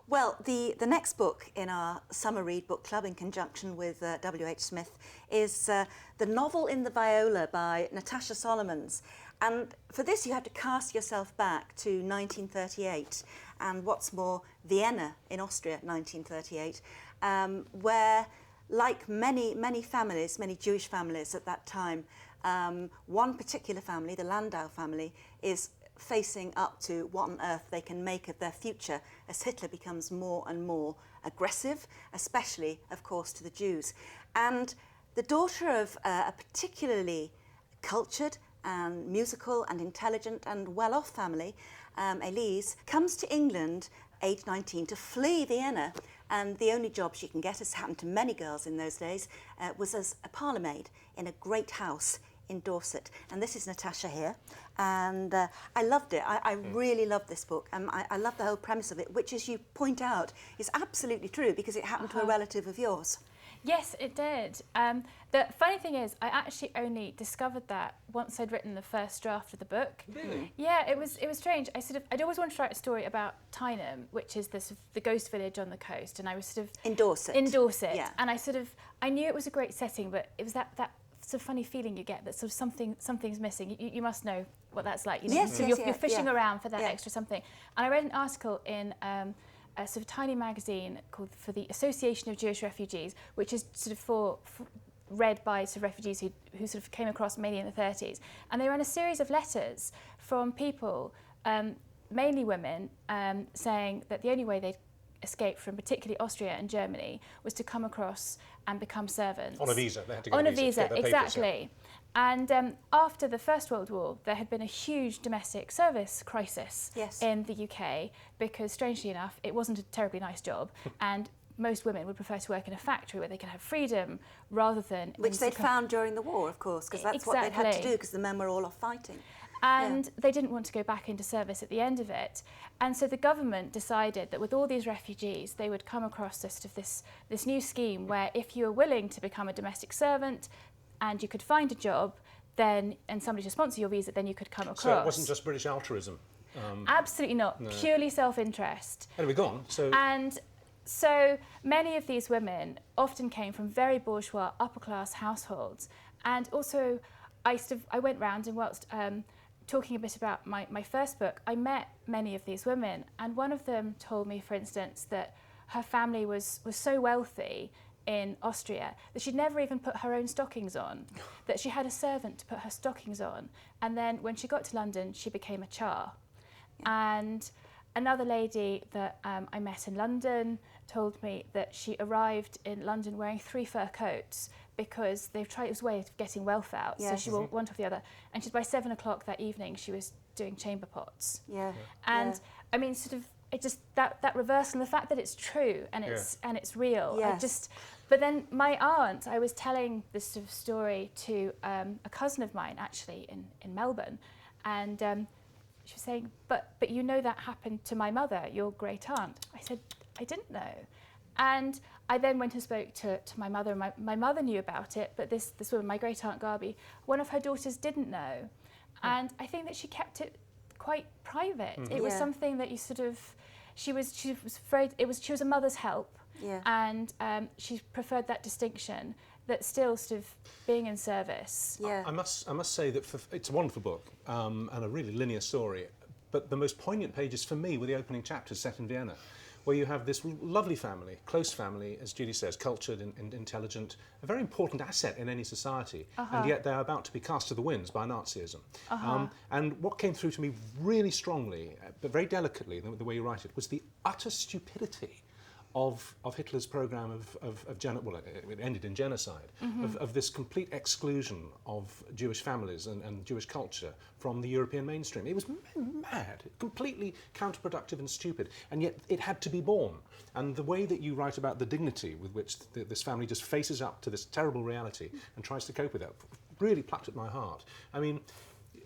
Well, the next book in our summer read book club in conjunction with WHSmith is the novel In the Viola by Natasha Solomons. And for this you have to cast yourself back to 1938 and what's more, Vienna in Austria, 1938, where, like many families, many Jewish families at that time, one particular family, the Landau family, is facing up to what on earth they can make of their future as Hitler becomes more and more aggressive, especially, of course, to the Jews. And the daughter of a particularly cultured and musical and intelligent and well-off family, Elise, comes to England, age 19, to flee Vienna. And the only job she can get, as happened to many girls in those days, was as a parlourmaid in a great house in Dorset. And this is Natasha here, and I loved it. I really loved this book, and I love the whole premise of it, which, as you point out, is absolutely true because it happened to a relative of yours. Yes, it did. The funny thing is, I actually only discovered that once I'd written the first draft of the book. Really? Yeah, it was strange. I'd always wanted to write a story about Tyneham, which is the ghost village on the coast, and I was sort of in Dorset. In Dorset, yeah. And I knew it was a great setting, but it was that sort of funny feeling you get that sort of something's missing. You must know what that's like. You know? Yes, so yes, you're fishing around for that yeah. extra something. And I read an article in a sort of tiny magazine called for the Association of Jewish Refugees, which is sort of read by sort of refugees who sort of came across mainly in the 30s. And they ran a series of letters from people, mainly women, saying that the only way they'd escape from particularly Austria and Germany was to come across and become servants. On a visa, they had to get on a visa. To get their exactly. papers, yeah. And after the First World War, there had been a huge domestic service crisis yes. in the UK because, strangely enough, it wasn't a terribly nice job, and most women would prefer to work in a factory where they could have freedom rather than... Which they'd found during the war, of course, because that's what they'd had to do, because the men were all off fighting. And they didn't want to go back into service at the end of it. And so the government decided that with all these refugees, they would come across this new scheme where if you were willing to become a domestic servant and you could find a job, then and somebody to sponsor your visa, then you could come across. So it wasn't just British altruism? Absolutely not. No. Purely self-interest. Anyway, go on. And so many of these women often came from very bourgeois, upper-class households. And also, I went round and whilst talking a bit about my first book, I met many of these women, and one of them told me, for instance, that her family was so wealthy in Austria that she'd never even put her own stockings on, that she had a servant to put her stockings on, and then when she got to London, she became a char. Yeah. And another lady that I met in London told me that she arrived in London wearing 3 fur coats because they've tried, it was a way of getting wealth out, yes. So she wore one top the other. And she's by 7 o'clock that evening, she was doing chamber pots. Yeah. And I mean, sort of, it just, that reversal, and the fact that it's true and it's real. Yes. But then my aunt, I was telling this sort of story to a cousin of mine, actually, in Melbourne, and she was saying, but you know that happened to my mother, your great aunt. I said, I didn't know. And I then went and spoke to my mother. My mother knew about it, but this woman, my great aunt Garby, one of her daughters didn't know. And I think that she kept it quite private. It was something that you sort of, she was afraid, she was a mother's help. Yeah. And she preferred that distinction, that still sort of being in service. Yeah. I must say that it's a wonderful book and a really linear story, but the most poignant pages for me were the opening chapters set in Vienna, where you have this lovely family, close family, as Judy says, cultured and intelligent, a very important asset in any society, and yet they're about to be cast to the winds by Nazism. And what came through to me really strongly, but very delicately, the way you write it, was the utter stupidity of Hitler's programme well, it ended in genocide, of this complete exclusion of Jewish families and Jewish culture from the European mainstream. It was mad, completely counterproductive and stupid, and yet it had to be born. And the way that you write about the dignity with which this family just faces up to this terrible reality and tries to cope with it really plucked at my heart. I mean,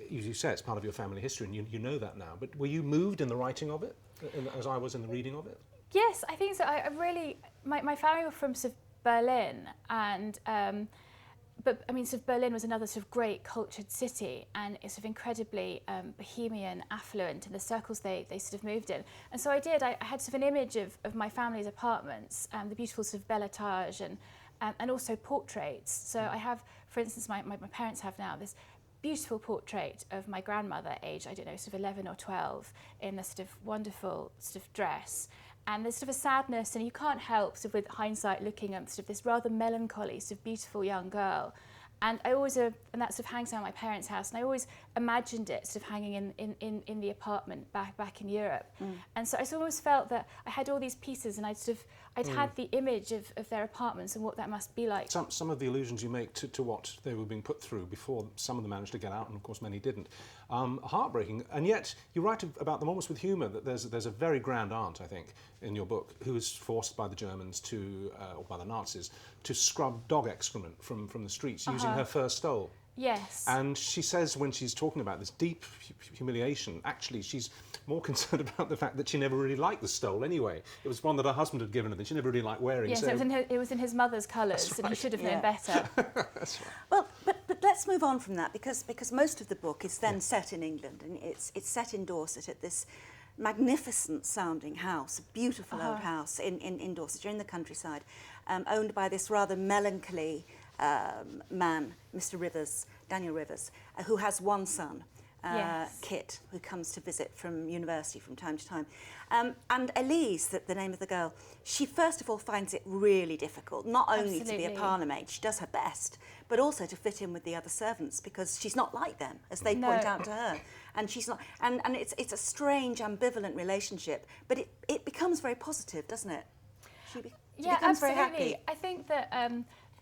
you say it's part of your family history, and you know that now, but were you moved in the writing of it, as I was in the reading of it? Yes, I think so. I really, my family were from sort of Berlin, and but I mean, sort of Berlin was another sort of great cultured city, and it's sort of incredibly bohemian, affluent in the circles they sort of moved in. And so I had sort of an image of my family's apartments, the beautiful sort of bel etage, and also portraits. So I have, for instance, my parents have now this beautiful portrait of my grandmother, age, I don't know, sort of 11 or 12, in a sort of wonderful sort of dress. And there's sort of a sadness, and you can't help sort of with hindsight looking at sort of this rather melancholy, sort of beautiful young girl. And I always, and that sort of hangs around my parents' house, and I always imagined it sort of hanging in the apartment back in Europe. And so I almost felt that I had all these pieces, and I'd had the image of their apartments and what that must be like. Some of the allusions you make to what they were being put through before some of them managed to get out, and of course many didn't, heartbreaking. And yet you write about them almost with humour, that there's a very grand aunt, I think, in your book, who was forced by the Germans or by the Nazis to scrub dog excrement from the streets using her fur stole. Yes. And she says, when she's talking about this deep humiliation, actually she's more concerned about the fact that she never really liked the stole anyway. It was one that her husband had given her that she never really liked wearing. Yes, so it was in his mother's colours, and he should have known better. That's right. Well, but let's move on from that, because most of the book is then set in England, and it's set in Dorset at this magnificent sounding house, a beautiful old house in Dorset, in the countryside, owned by this rather melancholy man, Mr. Rivers, Daniel Rivers, who has one son, Kit, who comes to visit from university from time to time. And Elise, the name of the girl, she first of all finds it really difficult, not only to be a parlourmaid, she does her best, but also to fit in with the other servants, because she's not like them, as they point out to her. And she's not, and it's a strange, ambivalent relationship, but it becomes very positive, doesn't it? She becomes very happy. I think that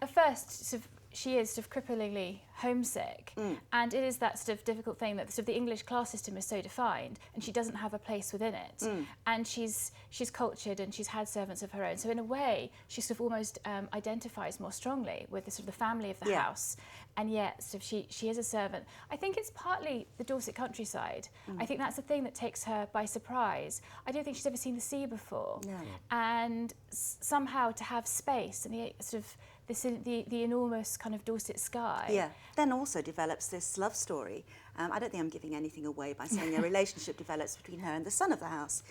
at first, sort of, she is sort of cripplingly homesick, and it is that sort of difficult thing that sort of the English class system is so defined, and she doesn't have a place within it. And she's cultured, and she's had servants of her own. So in a way, she sort of almost identifies more strongly with the sort of the family of the house, and yet sort of she is a servant. I think it's partly the Dorset countryside. I think that's the thing that takes her by surprise. I don't think she's ever seen the sea before, and somehow to have space and the sort of the enormous kind of Dorset sky. Yeah, then also develops this love story. I don't think I'm giving anything away by saying a relationship develops between her and the son of the house,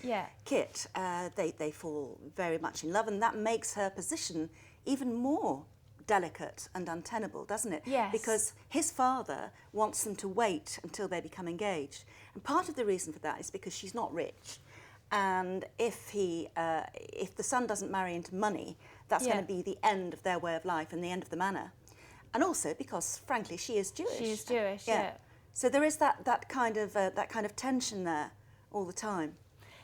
Kit. They fall very much in love, and that makes her position even more delicate and untenable, doesn't it? Yes. Because his father wants them to wait until they become engaged. And part of the reason for that is because she's not rich. And if the son doesn't marry into money, that's going to be the end of their way of life and the end of the manor. And also because, frankly, she is Jewish. She is Jewish, yeah. So there is that kind of tension there all the time.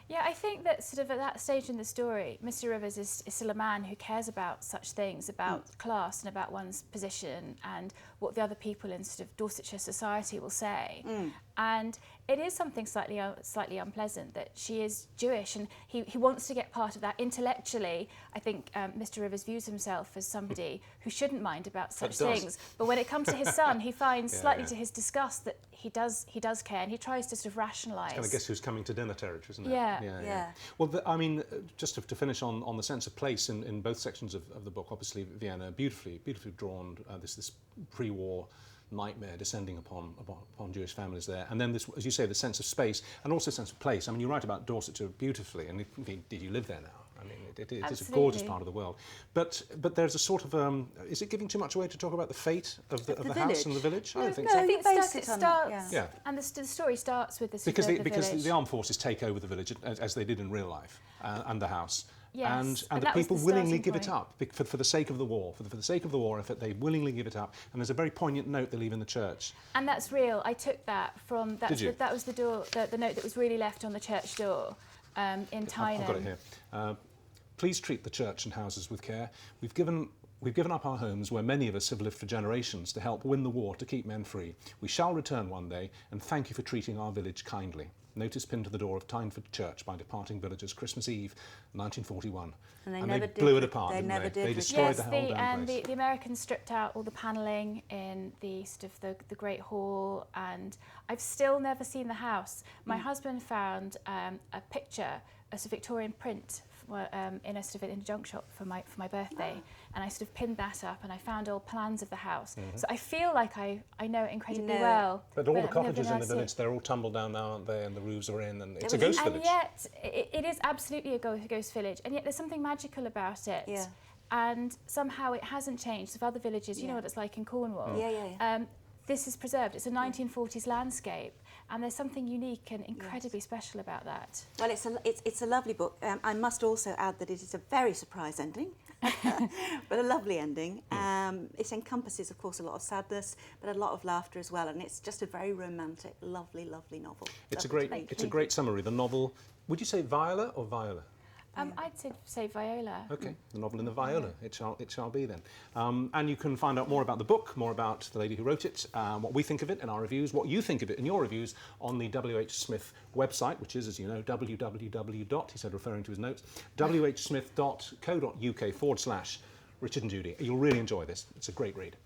Yeah, I think that sort of at that stage in the story, Mr. Rivers is still a man who cares about such things, about class and about one's position and what the other people in sort of Dorsetshire society will say. And it is something slightly unpleasant that she is Jewish, and he wants to get part of that. Intellectually, I think Mr. Rivers views himself as somebody who shouldn't mind about such things. But when it comes to his son, he finds slightly to his disgust that he does care, and he tries to sort of rationalise. It's kind of guess who's coming to dinner territory, isn't it? Yeah. Well, I mean, just to finish on the sense of place in both sections of the book, obviously Vienna, beautifully drawn, this pre-war nightmare descending upon Jewish families there, and then this, as you say, the sense of space and also sense of place. I mean, you write about Dorsetshire beautifully, and did you live there now? I mean, it is a gorgeous part of the world. But there's a sort of is it giving too much away to talk about the fate of the house and the village? I don't think so. I think it starts, and the story starts with this because the armed forces take over the village as they did in real life, and the house. Yes, and the people willingly give it up for the sake of the war, for the sake of the war effort. They willingly give it up, and there's a very poignant note they leave in the church. And that's real. I took that from that. Did you? That was the note that was really left on the church door in Tyne. I've got it here. Please treat the church and houses with care. We've given up our homes where many of us have lived for generations to help win the war to keep men free. We shall return one day, and thank you for treating our village kindly. Notice pinned to the door of Tyneford Church by departing villagers, Christmas Eve, 1941. And they blew it apart, didn't they? They destroyed the whole damn place. The Americans stripped out all the panelling in the sort of the Great Hall, and I've still never seen the house. My husband found a picture, a Victorian print in a sort of in a junk shop for my birthday, and I sort of pinned that up, and I found old plans of the house. So I feel like I know it incredibly well. But all the I've never cottages been in able the to village, see they're all tumbled down now, aren't they? And the roofs are in, and it's a And ghost it. village. And yet, it is absolutely a ghost village, and yet there's something magical about it. Yeah. And somehow it hasn't changed. Of other villages, you know what it's like in Cornwall. Yeah. This is preserved. It's a 1940s landscape, and there's something unique and incredibly special about that. Well, it's a lovely book. I must also add that it is a very surprise ending, but a lovely ending. It encompasses, of course, a lot of sadness, but a lot of laughter as well, and it's just a very romantic, lovely novel. It's a great summary. The novel. Would you say Viola or Viola? I'd say Viola. Okay, the novel in the Viola, it shall be then. And you can find out more about the book, more about the lady who wrote it, what we think of it in our reviews, what you think of it in your reviews on the WHSmith website, which is, as you know, www. He said, referring to his notes, whsmith.co.uk/Richard and Judy. You'll really enjoy this. It's a great read.